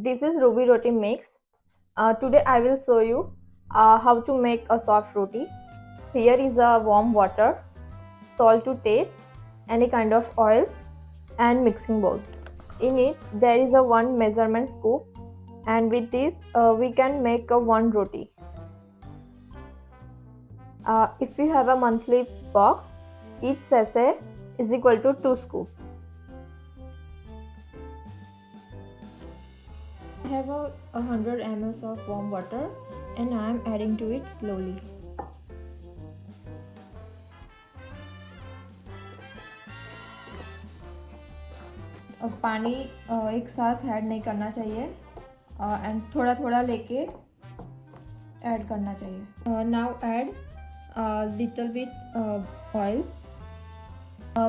This is Ruby Roti mix. Today I will show you how to make a soft roti. Here is a warm water, salt to taste, any kind of oil and mixing bowl. In it there is a one measurement scoop, and with this we can make a one roti. If you have a monthly box, each sachet is equal to 2 scoops. I have a 100 ml of warm water and I am adding to it slowly. पानी एक साथ add नहीं करना चाहिए and थोड़ा थोड़ा लेके add करना चाहिए. Now add little bit oil.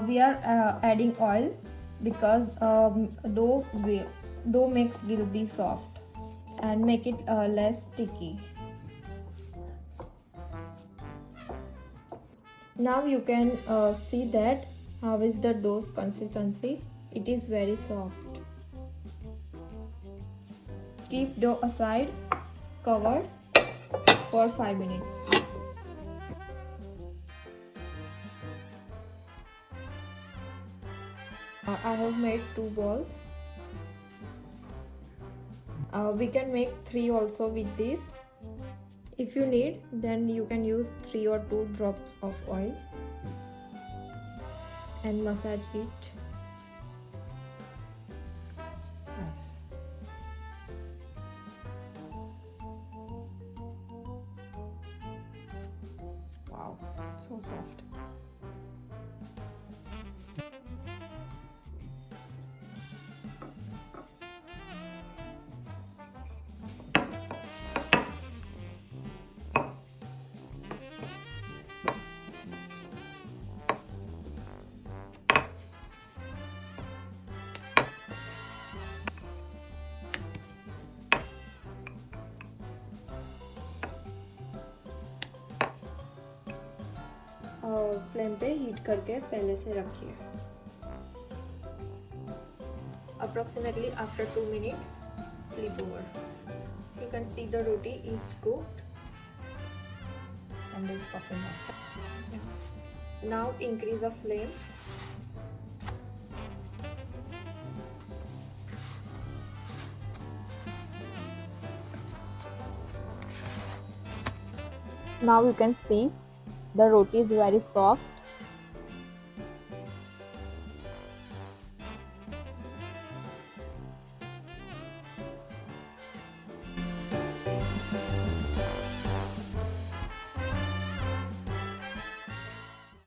We are adding oil because dough mix will be soft and make it less sticky. Now you can see that how is the dough's consistency. It is very soft. Keep dough aside, covered for 5 minutes. I have made 2 balls. We can make 3 also with this. If you need, then you can use 3 or 2 drops of oil and massage it. Nice. Wow, so soft. Flame पे heat करके पहले से रखिए. Approximately after 2 minutes, flip over. You can see the roti is cooked And it's puffing up. now. Increase the flame. Now you can see the roti is very soft